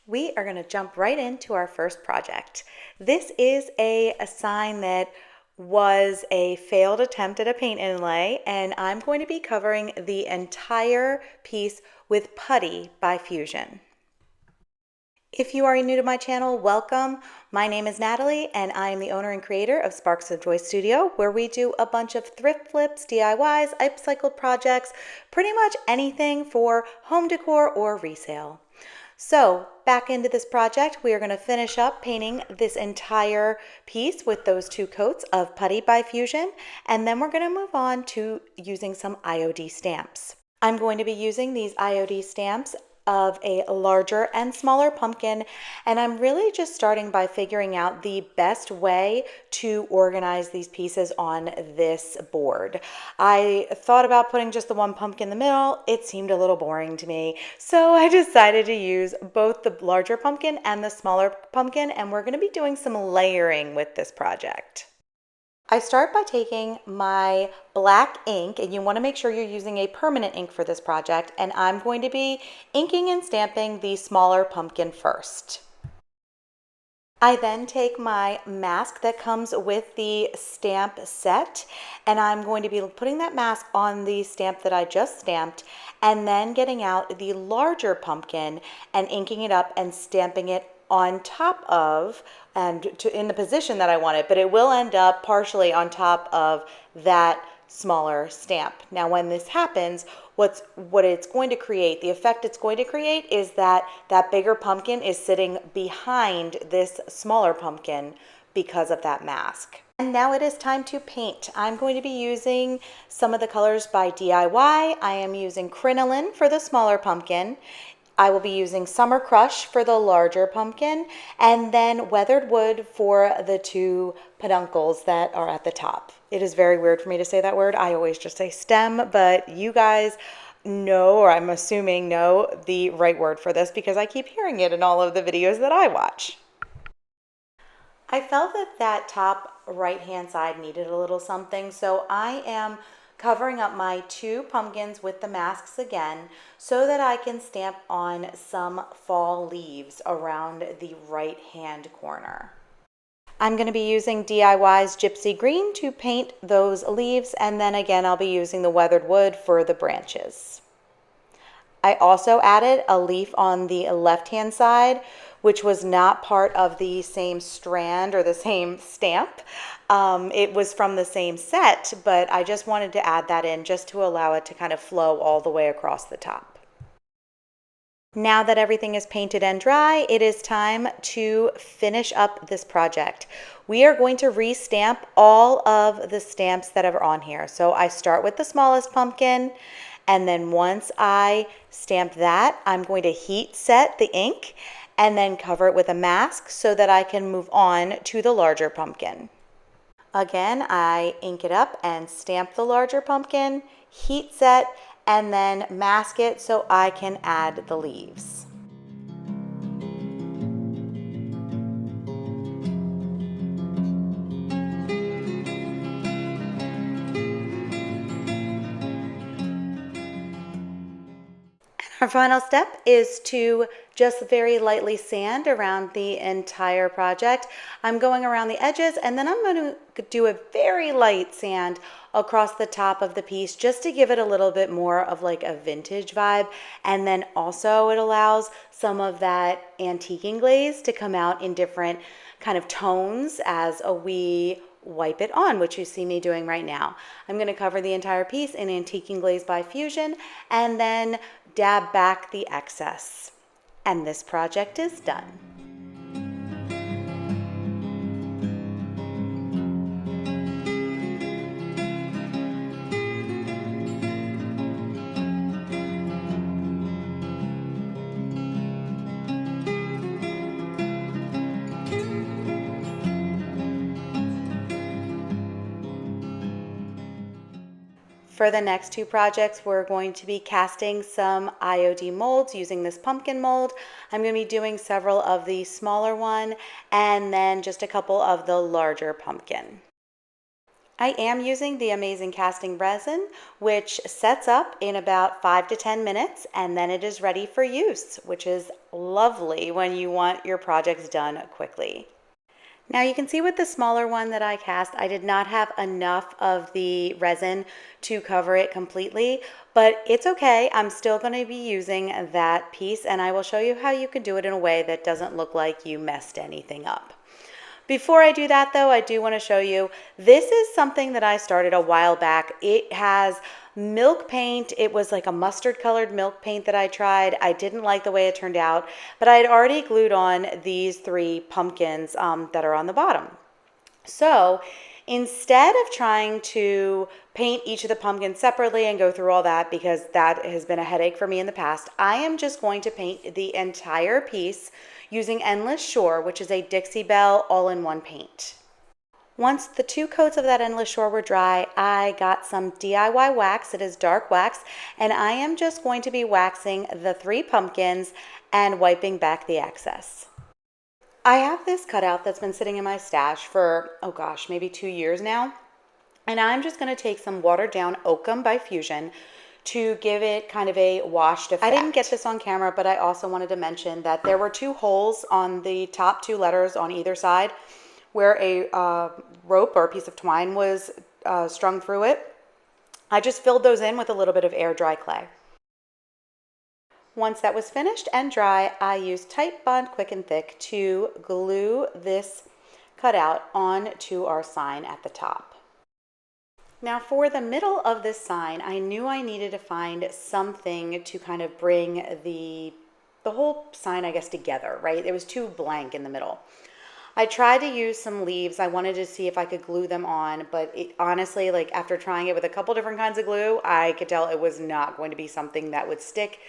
We are going to jump right into our first project. This is a sign that was a failed attempt at a paint inlay, and I'm going to be covering the entire piece with putty by Fusion. If you are new to my channel, welcome. My name is Natalie, and I am the owner and creator of Sparks of Joy Studio, where we do a bunch of thrift flips, DIYs, upcycled projects, pretty much anything for home decor or resale. So back into this project, we are going to finish up painting this entire piece with those two coats of Putty by Fusion, and then we're going to move on to using some IOD stamps. I'm going to be using these IOD stamps of a larger and smaller pumpkin, and I'm really just starting by figuring out the best way to organize these pieces on this board. I thought about putting just the one pumpkin in the middle. It seemed a little boring to me, so I decided to use both the larger pumpkin and the smaller pumpkin, and we're going to be doing some layering with this project. I start by taking my black ink, and you want to make sure you're using a permanent ink for this project, and I'm going to be inking and stamping the smaller pumpkin first. I then take my mask that comes with the stamp set, and I'm going to be putting that mask on the stamp that I just stamped, and then getting out the larger pumpkin and inking it up and stamping it on top of and in the position that I want it, but it will end up partially on top of that smaller stamp. Now when this happens, what it's going to create, the effect it's going to create is that bigger pumpkin is sitting behind this smaller pumpkin because of that mask. And now it is time to paint. I'm going to be using some of the colors by DIY. I am using Crinoline for the smaller pumpkin. I will be using Summer Crush for the larger pumpkin, and then Weathered Wood for the two peduncles that are at the top. It is very weird for me to say that word. I always just say stem, but you guys know, or I'm assuming know, the right word for this because I keep hearing it in all of the videos that I watch. I felt that top right-hand side needed a little something, so I am covering up my two pumpkins with the masks again so that I can stamp on some fall leaves around the right hand corner. I'm going to be using DIY's Gypsy Green to paint those leaves, and then again I'll be using the Weathered Wood for the branches. I also added a leaf on the left hand side, which was not part of the same strand or the same stamp. It was from the same set, but I just wanted to add that in just to allow it to kind of flow all the way across the top. Now that everything is painted and dry, it is time to finish up this project. We are going to re-stamp all of the stamps that are on here. So I start with the smallest pumpkin, and then once I stamp that, I'm going to heat set the ink and then cover it with a mask so that I can move on to the larger pumpkin. Again, I ink it up and stamp the larger pumpkin, heat set, and then mask it so I can add the leaves. Our final step is to just very lightly sand around the entire project. I'm going around the edges, and then I'm going to do a very light sand across the top of the piece just to give it a little bit more of like a vintage vibe. And then also it allows some of that antiquing glaze to come out in different kind of tones as we wipe it on, which you see me doing right now. I'm going to cover the entire piece in Antiquing Glaze by Fusion and then dab back the excess. And this project is done. For the next two projects, we're going to be casting some IOD molds using this pumpkin mold. I'm going to be doing several of the smaller one and then just a couple of the larger pumpkin. I am using the Amazing Casting Resin, which sets up in about 5 to 10 minutes, and then it is ready for use, which is lovely when you want your projects done quickly. Now you can see with the smaller one that I cast, I did not have enough of the resin to cover it completely, but it's okay. I'm still going to be using that piece, and I will show you how you can do it in a way that doesn't look like you messed anything up. Before I do that though, I do want to show you, this is something that I started a while back. It has milk paint. It was like a mustard colored milk paint that I tried. I didn't like the way it turned out, but I had already glued on these 3 pumpkins that are on the bottom. So instead of trying to paint each of the pumpkins separately and go through all that, because that has been a headache for me in the past, I am just going to paint the entire piece using Endless Shore, which is a Dixie Belle all-in-one paint. Once the 2 coats of that Endless Shore were dry, I got some DIY wax. It is dark wax, and I am just going to be waxing the 3 pumpkins and wiping back the excess. I have this cutout that's been sitting in my stash for, oh gosh, maybe 2 years now. And I'm just going to take some watered down Oakham by Fusion to give it kind of a washed effect. I didn't get this on camera, but I also wanted to mention that there were 2 holes on the top 2 letters on either side where a rope or a piece of twine was strung through it. I just filled those in with a little bit of air dry clay. Once that was finished and dry, I used Tight Bond Quick and Thick to glue this cutout onto our sign at the top. Now for the middle of this sign, I knew I needed to find something to kind of bring the whole sign, I guess, together, right? It was too blank in the middle. I tried to use some leaves. I wanted to see if I could glue them on, but it, honestly, like after trying it with a couple different kinds of glue, I could tell it was not going to be something that would stick.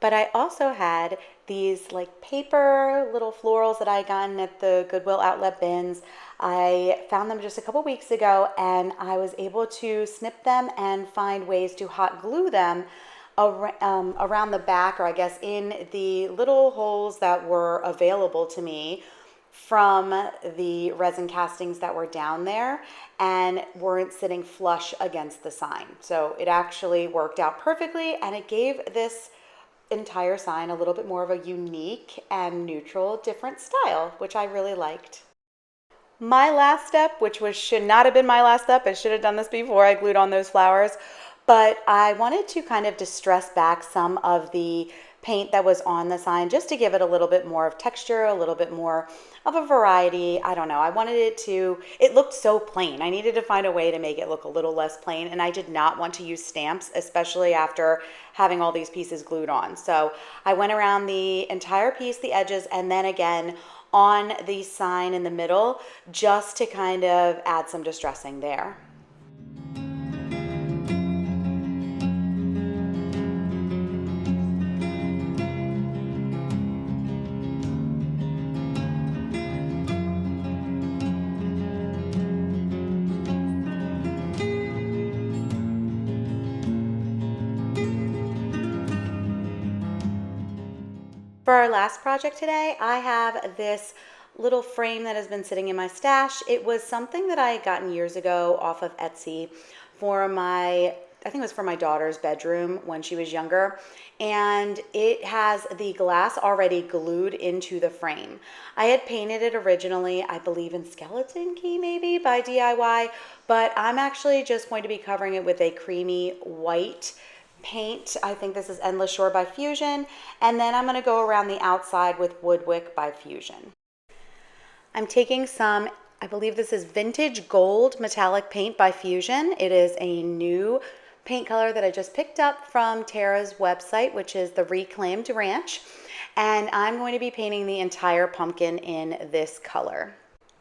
But I also had these like paper little florals that I gotten at the Goodwill outlet bins. I found them just a couple weeks ago, and I was able to snip them and find ways to hot glue them around the back, or I guess in the little holes that were available to me from the resin castings that were down there and weren't sitting flush against the sign. So it actually worked out perfectly, and it gave this entire sign a little bit more of a unique and neutral different style, which I really liked. My last step, which should not have been my last step, I should have done this before I glued on those flowers, but I wanted to kind of distress back some of the paint that was on the sign just to give it a little bit more of texture, a little bit more of a variety. I don't know. I wanted it looked so plain. I needed to find a way to make it look a little less plain, and I did not want to use stamps, especially after having all these pieces glued on. So I went around the entire piece, the edges, and then again on the sign in the middle, just to kind of add some distressing there. For our last project today, I have this little frame that has been sitting in my stash. It was something that I had gotten years ago off of Etsy for I think it was for my daughter's bedroom when she was younger, and it has the glass already glued into the frame. I had painted it originally, I believe in Skeleton Key maybe by DIY, but I'm actually just going to be covering it with a creamy white paint. I think this is Endless Shore by Fusion, and then I'm going to go around the outside with Woodwick by Fusion. I'm taking some, I believe this is Vintage Gold Metallic Paint by Fusion. It is a new paint color that I just picked up from Tara's website, which is the Reclaimed Ranch, and I'm going to be painting the entire pumpkin in this color.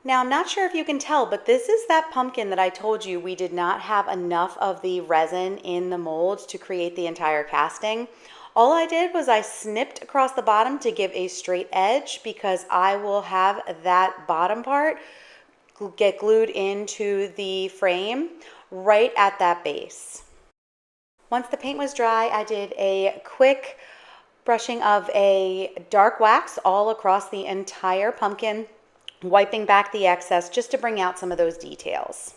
Now, I'm not sure if you can tell, but this is that pumpkin that I told you we did not have enough of the resin in the mold to create the entire casting. All I did was I snipped across the bottom to give a straight edge, because I will have that bottom part get glued into the frame right at that base. Once the paint was dry, I did a quick brushing of a dark wax all across the entire pumpkin, wiping back the excess just to bring out some of those details.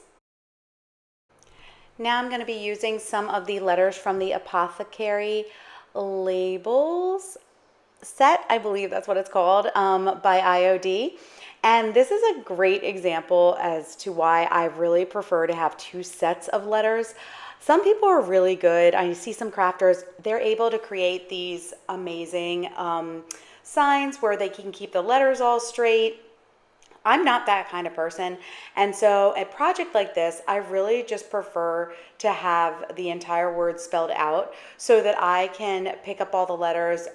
Now I'm going to be using some of the letters from the Apothecary Labels set, I believe that's what it's called, by IOD. And this is a great example as to why I really prefer to have two sets of letters. Some people are really good. I see some crafters, they're able to create these amazing signs where they can keep the letters all straight. I'm not that kind of person. And so a project like this, I really just prefer to have the entire word spelled out so that I can pick up all the letters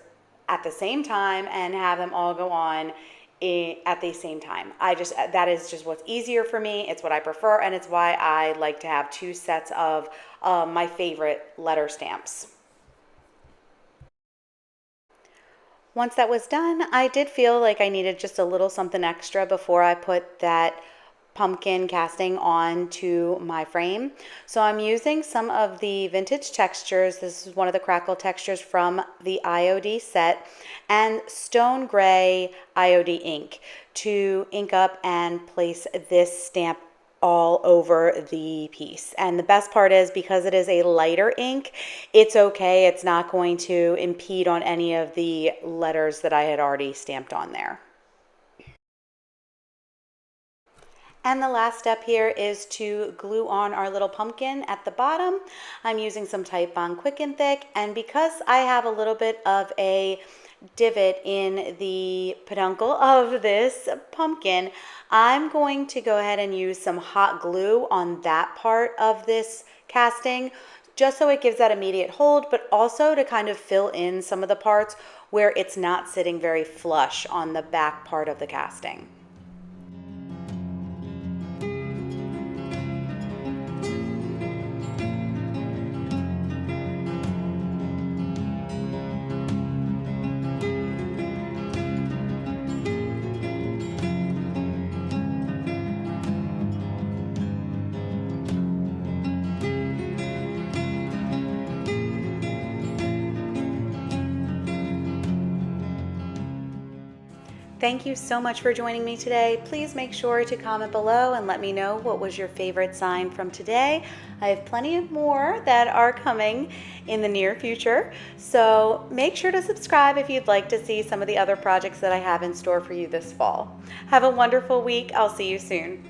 at the same time and have them all go on at the same time. That is just what's easier for me. It's what I prefer, and it's why I like to have two sets of my favorite letter stamps. Once that was done, I did feel like I needed just a little something extra before I put that pumpkin casting onto my frame. So I'm using some of the vintage textures. This is one of the crackle textures from the IOD set, and stone gray IOD ink to ink up and place this stamp all over the piece. And the best part is, because it is a lighter ink, it's okay. It's not going to impede on any of the letters that I had already stamped on there. And the last step here is to glue on our little pumpkin at the bottom. I'm using some Titebond Quick and Thick, and because I have a little bit of a divot in the peduncle of this pumpkin, I'm going to go ahead and use some hot glue on that part of this casting, just so it gives that immediate hold, but also to kind of fill in some of the parts where it's not sitting very flush on the back part of the casting. Thank you so much for joining me today. Please make sure to comment below and let me know what was your favorite sign from today. I have plenty of more that are coming in the near future, so make sure to subscribe if you'd like to see some of the other projects that I have in store for you this fall. Have a wonderful week. I'll see you soon.